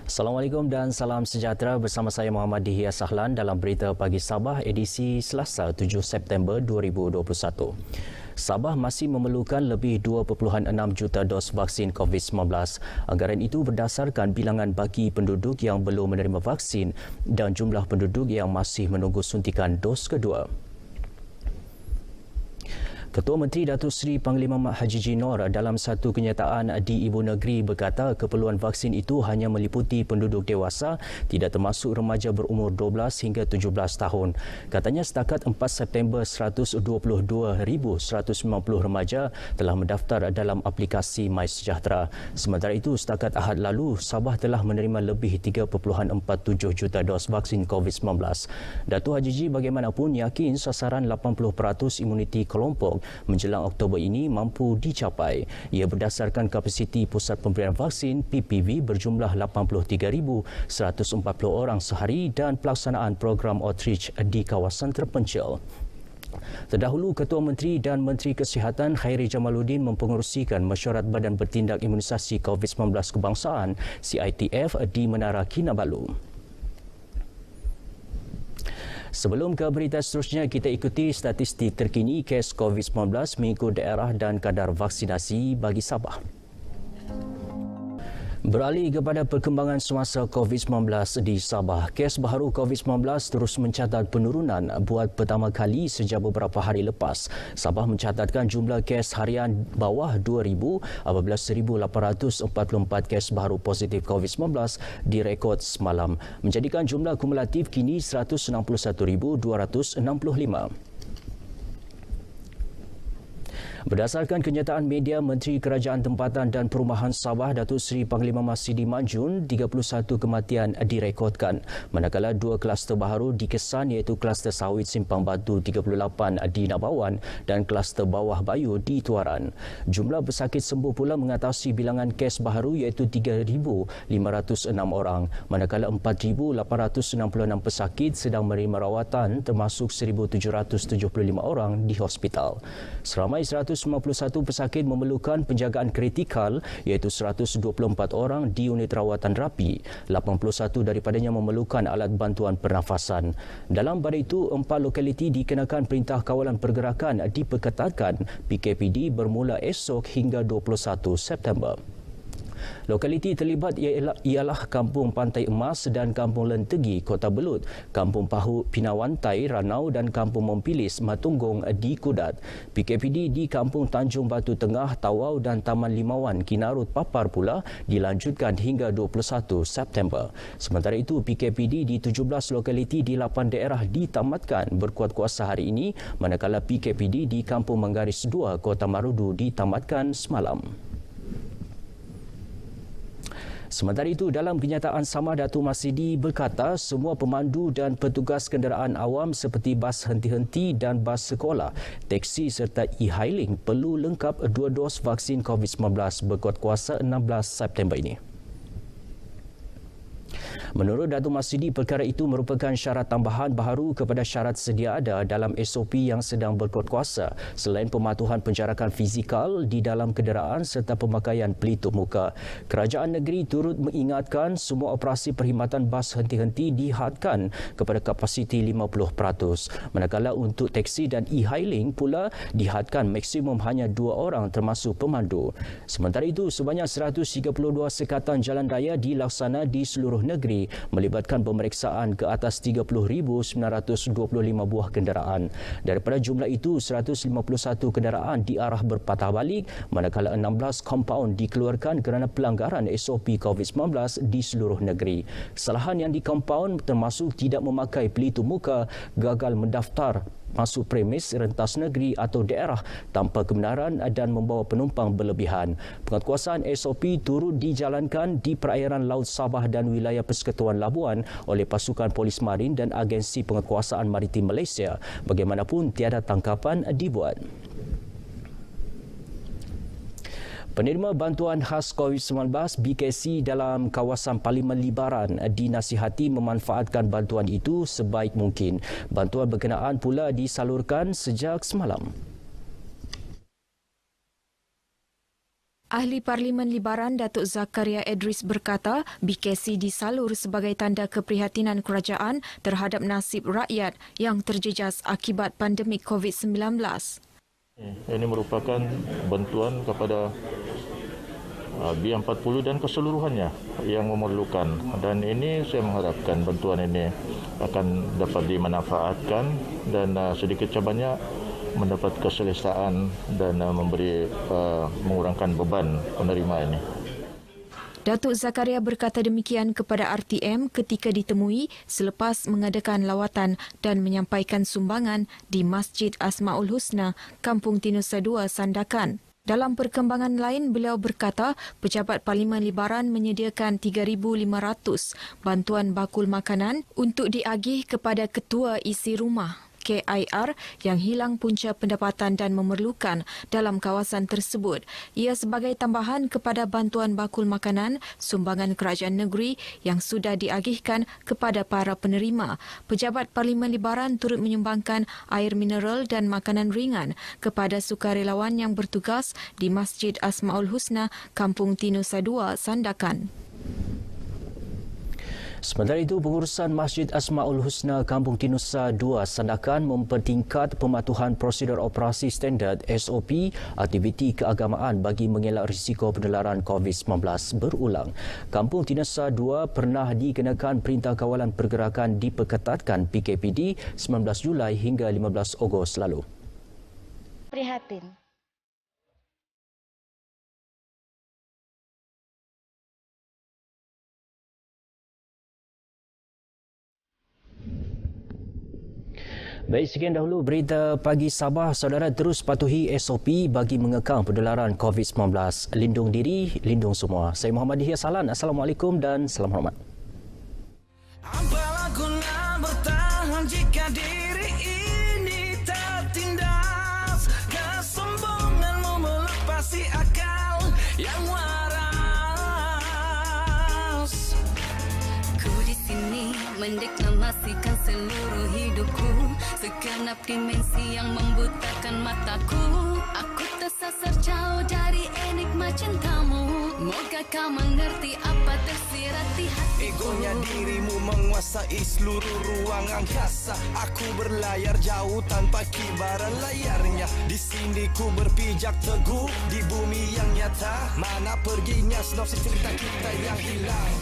Assalamualaikum dan salam sejahtera, bersama saya Muhammad Dihya Sahlan dalam Berita Pagi Sabah edisi Selasa 7 September 2021. Sabah masih memerlukan lebih 2.6 juta dos vaksin COVID-19. Anggaran itu berdasarkan bilangan bagi penduduk yang belum menerima vaksin dan jumlah penduduk yang masih menunggu suntikan dos kedua. Ketua Menteri Datuk Seri Panglima Mat Haji Jinor dalam satu kenyataan di Ibu Negeri berkata keperluan vaksin itu hanya meliputi penduduk dewasa, tidak termasuk remaja berumur 12 hingga 17 tahun. Katanya setakat 4 September 122,190 remaja telah mendaftar dalam aplikasi MySejahtera. Sementara itu, setakat Ahad lalu, Sabah telah menerima lebih 3.47 juta dos vaksin COVID-19. Datuk Haji Ji bagaimanapun yakin sasaran 80% imuniti kelompok menjelang Oktober ini mampu dicapai. Ia berdasarkan kapasiti Pusat Pemberian Vaksin PPV berjumlah 83,140 orang sehari dan pelaksanaan program outreach di kawasan terpencil. Terdahulu, Ketua Menteri dan Menteri Kesihatan Khairi Jamaluddin mempengerusikan mesyuarat Badan Bertindak Imunisasi COVID-19 Kebangsaan CITF di Menara Kinabalu. Sebelum ke berita seterusnya, kita ikuti statistik terkini kes COVID-19 mengikut daerah dan kadar vaksinasi bagi Sabah. Beralih kepada perkembangan semasa COVID-19 di Sabah, kes baharu COVID-19 terus mencatat penurunan buat pertama kali sejak beberapa hari lepas. Sabah mencatatkan jumlah kes harian bawah 2,000 apabila 1,844 kes baharu positif COVID-19 direkod semalam, menjadikan jumlah kumulatif kini 161,265. Berdasarkan kenyataan media, Menteri Kerajaan Tempatan dan Perumahan Sabah Datuk Seri Panglima Mas Sidi Manjun, 31 kematian direkodkan, manakala 2 kluster baharu dikesan iaitu kluster sawit Simpang Batu 38 di Nabawan dan kluster Bawah Bayu di Tuaran. Jumlah pesakit sembuh pula mengatasi bilangan kes baharu iaitu 3,506 orang, manakala 4,866 pesakit sedang menerima rawatan termasuk 1,775 orang di hospital. Seramai 151 pesakit memerlukan penjagaan kritikal iaitu 124 orang di unit rawatan rapi. 81 daripadanya memerlukan alat bantuan pernafasan. Dalam pada itu, 4 lokaliti dikenakan Perintah Kawalan Pergerakan diperketatkan PKPD bermula esok hingga 21 September. Lokaliti terlibat ialah Kampung Pantai Emas dan Kampung Lentegi, Kota Belud, Kampung Pahu Pinawantai, Ranau dan Kampung Mempilis, Matunggung di Kudat. PKPD di Kampung Tanjung Batu Tengah, Tawau dan Taman Limawan, Kinarut, Papar pula dilanjutkan hingga 21 September. Sementara itu, PKPD di 17 lokaliti di 8 daerah ditamatkan berkuat kuasa hari ini, manakala PKPD di Kampung Manggaris 2, Kota Marudu ditamatkan semalam. Sementara itu, dalam kenyataan sama, Datuk Mas Sidi berkata semua pemandu dan petugas kenderaan awam seperti bas henti-henti dan bas sekolah, teksi serta e-hailing perlu lengkap 2 dos vaksin COVID-19 berkuat kuasa 16 September ini. Menurut Datuk Mas Sidi, perkara itu merupakan syarat tambahan baharu kepada syarat sedia ada dalam SOP yang sedang berkuat kuasa, selain pematuhan penjarakan fizikal di dalam kenderaan serta pemakaian pelitup muka. Kerajaan negeri turut mengingatkan semua operasi perkhidmatan bas henti-henti dihadkan kepada kapasiti 50%, manakala untuk teksi dan e-hailing pula dihadkan maksimum hanya 2 orang termasuk pemandu. Sementara itu, sebanyak 132 sekatan jalan raya dilaksana di seluruh negeri melibatkan pemeriksaan ke atas 30,925 buah kenderaan. Daripada jumlah itu, 151 kenderaan diarah berpatah balik, manakala 16 kompaun dikeluarkan kerana pelanggaran SOP COVID-19 di seluruh negeri. Kesalahan yang dikompaun termasuk tidak memakai pelitup muka, gagal mendaftar masuk premis rentas negeri atau daerah tanpa kebenaran dan membawa penumpang berlebihan. Penguatkuasaan SOP turut dijalankan di perairan Laut Sabah dan wilayah Persekutuan Labuan oleh pasukan Polis Marin dan Agensi Penguatkuasaan Maritim Malaysia. Bagaimanapun, tiada tangkapan dibuat. Penerima bantuan khas COVID-19 BKC dalam kawasan Parlimen Libaran dinasihati memanfaatkan bantuan itu sebaik mungkin. Bantuan berkenaan pula disalurkan sejak semalam. Ahli Parlimen Libaran Datuk Zakaria Edris berkata BKC disalur sebagai tanda keprihatinan kerajaan terhadap nasib rakyat yang terjejas akibat pandemik COVID-19. Ini merupakan bantuan kepada B40 dan keseluruhannya yang memerlukan, dan ini saya mengharapkan bantuan ini akan dapat dimanfaatkan dan sedikit sebanyak mendapat keselesaan dan mengurangkan beban penerima ini. Datuk Zakaria berkata demikian kepada RTM ketika ditemui selepas mengadakan lawatan dan menyampaikan sumbangan di Masjid Asmaul Husna, Kampung Tinusa 2, Sandakan. Dalam perkembangan lain, beliau berkata Pejabat Parlimen Libaran menyediakan 3,500 bantuan bakul makanan untuk diagih kepada ketua isi rumah KIR yang hilang punca pendapatan dan memerlukan dalam kawasan tersebut. Ia sebagai tambahan kepada bantuan bakul makanan sumbangan kerajaan negeri yang sudah diagihkan kepada para penerima. Pejabat Parlimen Libaran turut menyumbangkan air mineral dan makanan ringan kepada sukarelawan yang bertugas di Masjid Asmaul Husna, Kampung Tinusa 2, Sandakan. Sementara itu, pengurusan Masjid Asmaul Husna Kampung Tinusa 2 Sandakan mempertingkat pematuhan prosedur operasi standard SOP aktiviti keagamaan bagi mengelak risiko penularan COVID-19 berulang. Kampung Tinusa 2 pernah dikenakan Perintah Kawalan Pergerakan diperketatkan PKPD 19 Julai hingga 15 Ogos lalu. Prihatin. Baik, sekian dahulu berita pagi Sabah. Saudara terus patuhi SOP bagi mengekang penularan COVID-19. Lindung diri, lindung semua. Saya Muhammad Dihya Salan. Assalamualaikum dan salam hormat. Apalah guna bertahan jika diri ini tertindas? Kesombonganmu melepasi akal yang waras. Ku di sini mendeklamasikan seluruh hidupku, segenap dimensi yang membutakan mataku. Aku tersasar jauh dari enigma cintamu. Moga kau mengerti apa tersirat di hatiku. Egonya dirimu menguasai seluruh ruang angkasa. Aku berlayar jauh tanpa kibaran layarnya. Di sini ku berpijak teguh di bumi yang nyata. Mana perginya sinopsis cerita kita yang hilang.